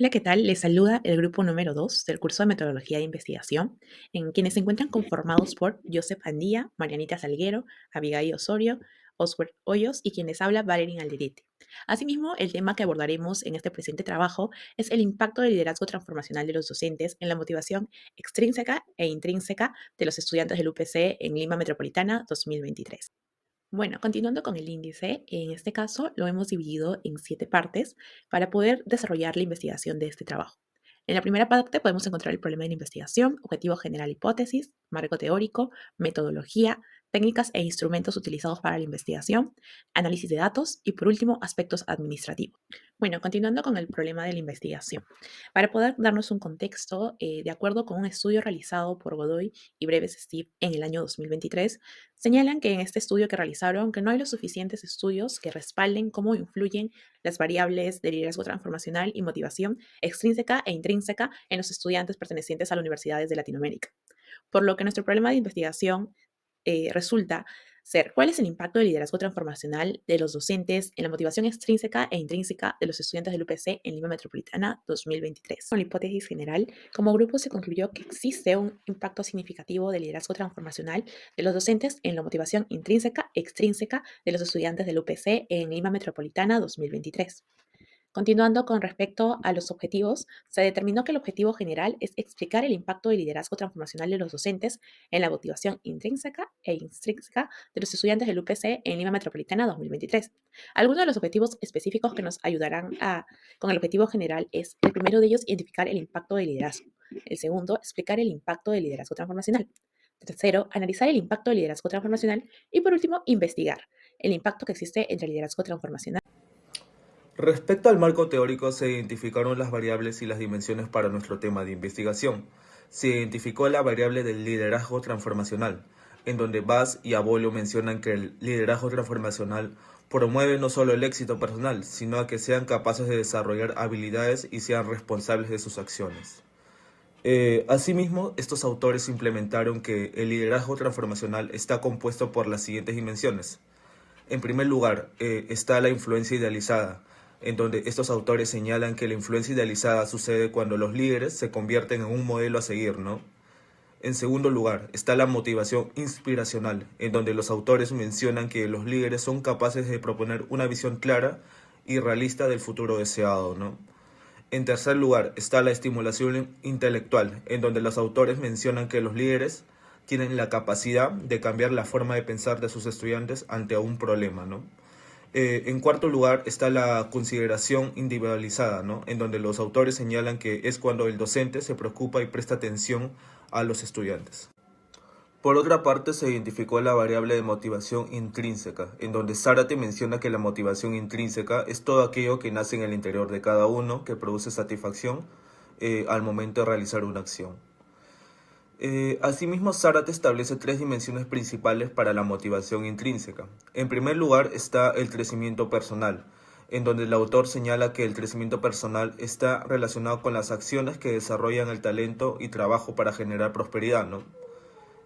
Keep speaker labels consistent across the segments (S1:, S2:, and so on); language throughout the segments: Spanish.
S1: Hola, ¿qué tal? Les saluda el grupo número 2 del curso de Metodología de Investigación, en quienes se encuentran conformados por Joseph Andía, Marianita Salguero, Abigail Osorio, Oswald Hoyos y quienes habla Valerín Alderete. Asimismo, el tema que abordaremos en este presente trabajo es el impacto del liderazgo transformacional de los docentes en la motivación extrínseca e intrínseca de los estudiantes del UPC en Lima Metropolitana 2023. Bueno, continuando con el índice, en este caso lo hemos dividido en 7 partes para poder desarrollar la investigación de este trabajo. En la primera parte podemos encontrar el problema de la investigación, objetivo general, hipótesis, marco teórico, metodología, técnicas e instrumentos utilizados para la investigación, análisis de datos y por último aspectos administrativos. Bueno, continuando con el problema de la investigación. Para poder darnos un contexto, de acuerdo con un estudio realizado por Godoy y Breves Steve en el año 2023, señalan que en este estudio que realizaron que no hay los suficientes estudios que respalden cómo influyen las variables de liderazgo transformacional y motivación extrínseca e intrínseca en los estudiantes pertenecientes a las universidades de Latinoamérica. Por lo que nuestro problema de investigación resulta ser cuál es el impacto del liderazgo transformacional de los docentes en la motivación extrínseca e intrínseca de los estudiantes del UPC en Lima Metropolitana 2023. Con la hipótesis general, como grupo se concluyó que existe un impacto significativo del liderazgo transformacional de los docentes en la motivación intrínseca e extrínseca de los estudiantes del UPC en Lima Metropolitana 2023. Continuando con respecto a los objetivos, se determinó que el objetivo general es explicar el impacto del liderazgo transformacional de los docentes en la motivación intrínseca e extrínseca de los estudiantes del UPC en Lima Metropolitana 2023. Algunos de los objetivos específicos que nos ayudarán con el objetivo general es, el primero de ellos, identificar el impacto del liderazgo. El segundo, explicar el impacto del liderazgo transformacional. Tercero, analizar el impacto del liderazgo transformacional. Y por último, investigar el impacto que existe entre el liderazgo transformacional.
S2: Respecto al marco teórico, se identificaron las variables y las dimensiones para nuestro tema de investigación. Se identificó la variable del liderazgo transformacional, en donde Bass y Abolio mencionan que el liderazgo transformacional promueve no solo el éxito personal, sino a que sean capaces de desarrollar habilidades y sean responsables de sus acciones. Asimismo, estos autores implementaron que el liderazgo transformacional está compuesto por las siguientes dimensiones. En primer lugar, está la influencia idealizada, en donde estos autores señalan que la influencia idealizada sucede cuando los líderes se convierten en un modelo a seguir, ¿no? En segundo lugar, está la motivación inspiracional, en donde los autores mencionan que los líderes son capaces de proponer una visión clara y realista del futuro deseado, ¿no? En tercer lugar, está la estimulación intelectual, en donde los autores mencionan que los líderes tienen la capacidad de cambiar la forma de pensar de sus estudiantes ante un problema, ¿no? En cuarto lugar está la consideración individualizada, ¿no? En donde los autores señalan que es cuando el docente se preocupa y presta atención a los estudiantes. Por otra parte, se identificó la variable de motivación intrínseca, en donde Zárate menciona que la motivación intrínseca es todo aquello que nace en el interior de cada uno, que produce satisfacción al momento de realizar una acción. Asimismo, Zárate establece tres dimensiones principales para la motivación intrínseca. En primer lugar está el crecimiento personal, en donde el autor señala que el crecimiento personal está relacionado con las acciones que desarrollan el talento y trabajo para generar prosperidad, ¿no?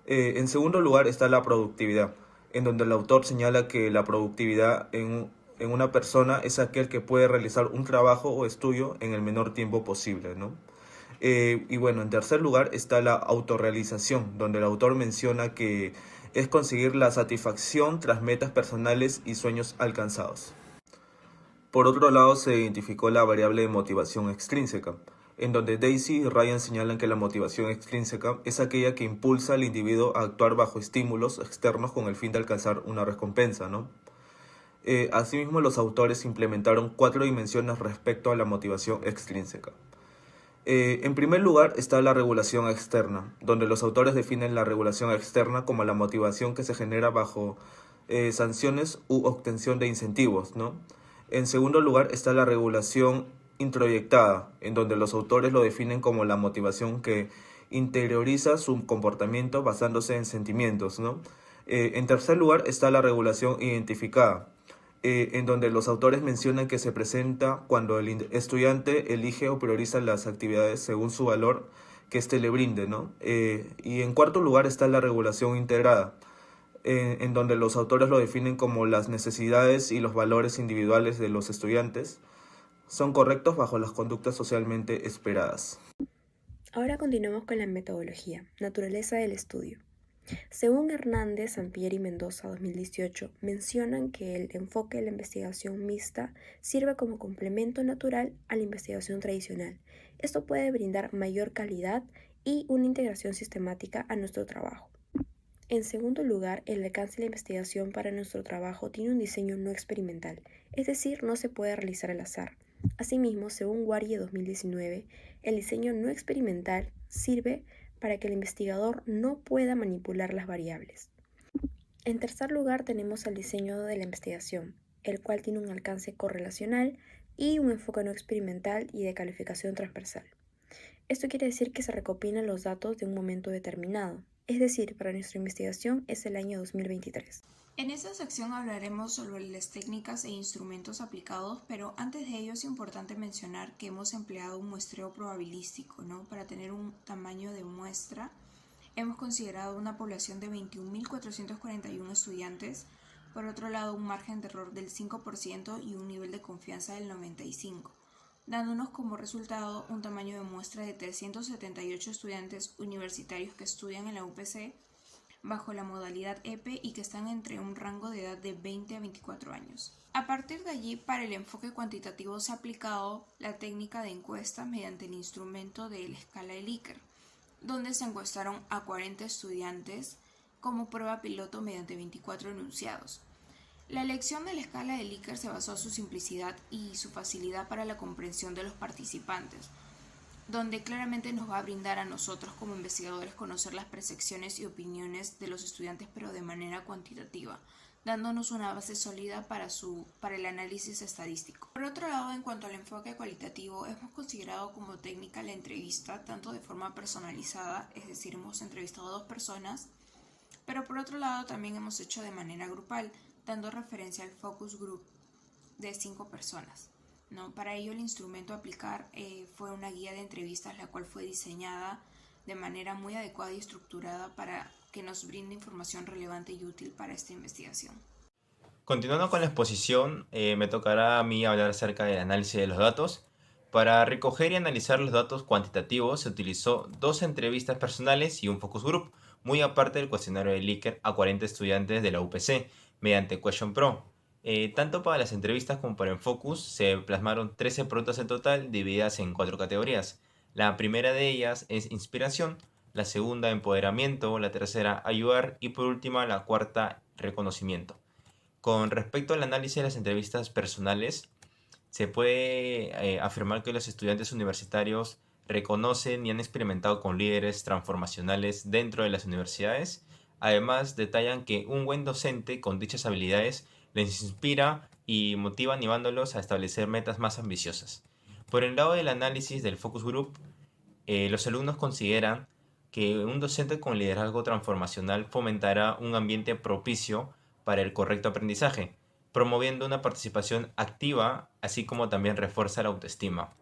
S2: En segundo lugar está la productividad, en donde el autor señala que la productividad en una persona es aquel que puede realizar un trabajo o estudio en el menor tiempo posible, ¿no? Y bueno, en tercer lugar está la autorrealización, donde el autor menciona que es conseguir la satisfacción tras metas personales y sueños alcanzados. Por otro lado, se identificó la variable de motivación extrínseca, en donde Daisy y Ryan señalan que la motivación extrínseca es aquella que impulsa al individuo a actuar bajo estímulos externos con el fin de alcanzar una recompensa, ¿no? Asimismo, los autores implementaron cuatro dimensiones respecto a la motivación extrínseca. En primer lugar está la regulación externa, donde los autores definen la regulación externa como la motivación que se genera bajo sanciones u obtención de incentivos, ¿no? En segundo lugar está la regulación introyectada, en donde los autores lo definen como la motivación que interioriza su comportamiento basándose en sentimientos, ¿no? En tercer lugar está la regulación identificada, en donde los autores mencionan que se presenta cuando el estudiante elige o prioriza las actividades según su valor que éste le brinde, ¿no? Y en cuarto lugar está la regulación integrada, en donde los autores lo definen como las necesidades y los valores individuales de los estudiantes, son correctos bajo las conductas socialmente esperadas.
S3: Ahora continuamos con la metodología, naturaleza del estudio. Según Hernández, Sampieri y Mendoza 2018, mencionan que el enfoque de la investigación mixta sirve como complemento natural a la investigación tradicional. Esto puede brindar mayor calidad y una integración sistemática a nuestro trabajo. En segundo lugar, el alcance de la investigación para nuestro trabajo tiene un diseño no experimental, es decir, no se puede realizar al azar. Asimismo, según Guarie 2019, el diseño no experimental sirve para que el investigador no pueda manipular las variables. En tercer lugar, tenemos el diseño de la investigación, el cual tiene un alcance correlacional y un enfoque no experimental y de calificación transversal. Esto quiere decir que se recopilan los datos de un momento determinado, es decir, para nuestra investigación es el año 2023.
S4: En esta sección hablaremos sobre las técnicas e instrumentos aplicados, pero antes de ello es importante mencionar que hemos empleado un muestreo probabilístico, ¿no? Para tener un tamaño de muestra, hemos considerado una población de 21.441 estudiantes, por otro lado un margen de error del 5% y un nivel de confianza del 95%, dándonos como resultado un tamaño de muestra de 378 estudiantes universitarios que estudian en la UPC, bajo la modalidad EPE y que están entre un rango de edad de 20 a 24 años. A partir de allí, para el enfoque cuantitativo se ha aplicado la técnica de encuesta mediante el instrumento de la escala de Likert, donde se encuestaron a 40 estudiantes como prueba piloto mediante 24 enunciados. La elección de la escala de Likert se basó en su simplicidad y su facilidad para la comprensión de los participantes, donde claramente nos va a brindar a nosotros como investigadores conocer las percepciones y opiniones de los estudiantes, pero de manera cuantitativa, dándonos una base sólida para el análisis estadístico. Por otro lado, en cuanto al enfoque cualitativo, hemos considerado como técnica la entrevista, tanto de forma personalizada, es decir, hemos entrevistado a 2 personas, pero por otro lado también hemos hecho de manera grupal, dando referencia al focus group de 5 personas. ¿No? Para ello el instrumento a aplicar fue una guía de entrevistas, la cual fue diseñada de manera muy adecuada y estructurada para que nos brinde información relevante y útil para esta investigación.
S5: Continuando con la exposición, me tocará a mí hablar acerca del análisis de los datos. Para recoger y analizar los datos cuantitativos se utilizó 2 entrevistas personales y un focus group, muy aparte del cuestionario de Likert a 40 estudiantes de la UPC, mediante Question Pro. Tanto para las entrevistas como para el focus se plasmaron 13 preguntas en total divididas en 4 categorías. La primera de ellas es inspiración, la segunda empoderamiento, la tercera ayudar y por último la cuarta reconocimiento. Con respecto al análisis de las entrevistas personales, se puede afirmar que los estudiantes universitarios reconocen y han experimentado con líderes transformacionales dentro de las universidades. Además, detallan que un buen docente con dichas habilidades les inspira y motiva animándolos a establecer metas más ambiciosas. Por el lado del análisis del focus group, los alumnos consideran que un docente con liderazgo transformacional fomentará un ambiente propicio para el correcto aprendizaje, promoviendo una participación activa, así como también refuerza la autoestima.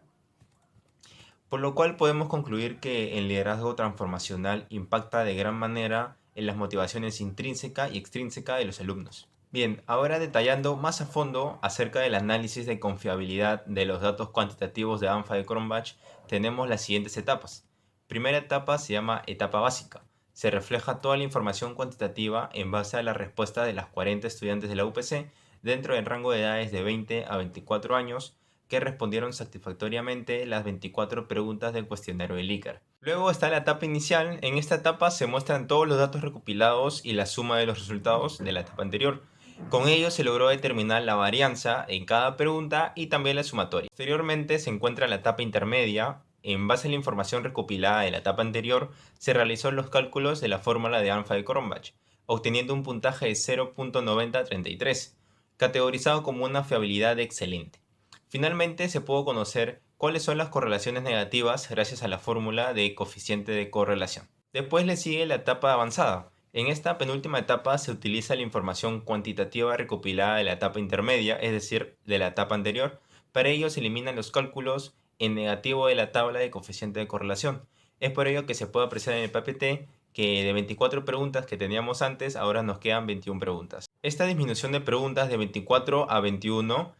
S5: Por lo cual podemos concluir que el liderazgo transformacional impacta de gran manera en las motivaciones intrínseca y extrínseca de los alumnos. Bien, ahora detallando más a fondo acerca del análisis de confiabilidad de los datos cuantitativos de ANFA de Cronbach, tenemos las siguientes etapas. Primera etapa se llama etapa básica. Se refleja toda la información cuantitativa en base a la respuesta de las 40 estudiantes de la UPC dentro del rango de edades de 20 a 24 años que respondieron satisfactoriamente las 24 preguntas del cuestionario de Likert. Luego está la etapa inicial. En esta etapa se muestran todos los datos recopilados y la suma de los resultados de la etapa anterior. Con ello se logró determinar la varianza en cada pregunta y también la sumatoria. Posteriormente se encuentra la etapa intermedia. En base a la información recopilada de la etapa anterior, se realizó los cálculos de la fórmula de ANFA de Cronbach, obteniendo un puntaje de 0.9033, categorizado como una fiabilidad excelente. Finalmente se pudo conocer cuáles son las correlaciones negativas gracias a la fórmula de coeficiente de correlación. Después le sigue la etapa avanzada. En esta penúltima etapa se utiliza la información cuantitativa recopilada de la etapa intermedia, es decir, de la etapa anterior. Para ello se eliminan los cálculos en negativo de la tabla de coeficiente de correlación. Es por ello que se puede apreciar en el PPT que de 24 preguntas que teníamos antes, ahora nos quedan 21 preguntas. Esta disminución de preguntas de 24 a 21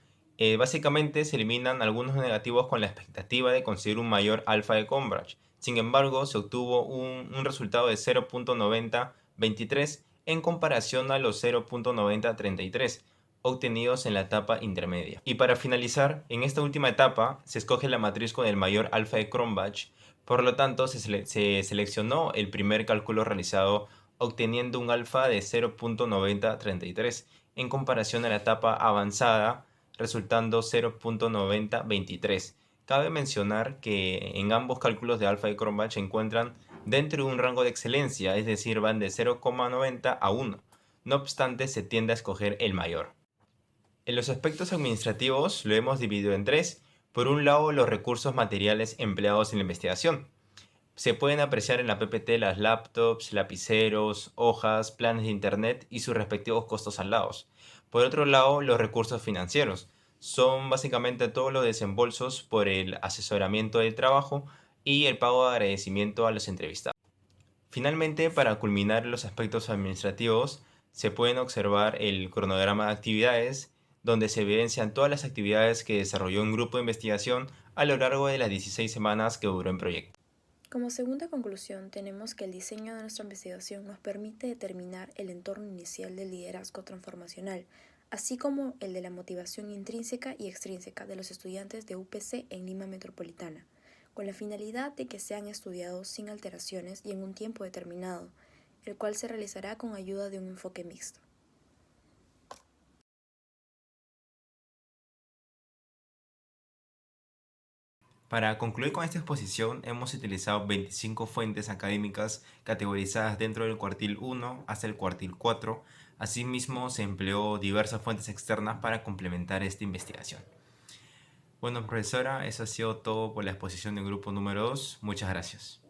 S5: Básicamente se eliminan algunos negativos con la expectativa de conseguir un mayor alfa de Cambridge. Sin embargo, se obtuvo un resultado de 0.9023 en comparación a los 0.9033 obtenidos en la etapa intermedia. Y para finalizar, en esta última etapa se escoge la matriz con el mayor alfa de Cronbach, por lo tanto se seleccionó el primer cálculo realizado obteniendo un alfa de 0.9033 en comparación a la etapa avanzada resultando 0.9023. Cabe mencionar que en ambos cálculos de alfa y Cronbach se encuentran dentro de un rango de excelencia, es decir, van de 0,90 a 1. No obstante, se tiende a escoger el mayor. En los aspectos administrativos lo hemos dividido en tres. Por un lado, los recursos materiales empleados en la investigación. Se pueden apreciar en la PPT las laptops, lapiceros, hojas, planes de internet y sus respectivos costos saldados. Por otro lado, los recursos financieros. Son básicamente todos los desembolsos por el asesoramiento del trabajo y el pago de agradecimiento a los entrevistados. Finalmente, para culminar los aspectos administrativos, se pueden observar el cronograma de actividades, donde se evidencian todas las actividades que desarrolló un grupo de investigación a lo largo de las 16 semanas que duró el proyecto.
S3: Como segunda conclusión, tenemos que el diseño de nuestra investigación nos permite determinar el entorno inicial del liderazgo transformacional, así como el de la motivación intrínseca y extrínseca de los estudiantes de UPC en Lima Metropolitana, con la finalidad de que sean estudiados sin alteraciones y en un tiempo determinado, el cual se realizará con ayuda de un enfoque mixto.
S5: Para concluir con esta exposición, hemos utilizado 25 fuentes académicas categorizadas dentro del cuartil 1 hasta el cuartil 4. Asimismo, se empleó diversas fuentes externas para complementar esta investigación. Bueno, profesora, eso ha sido todo por la exposición del grupo número 2. Muchas gracias.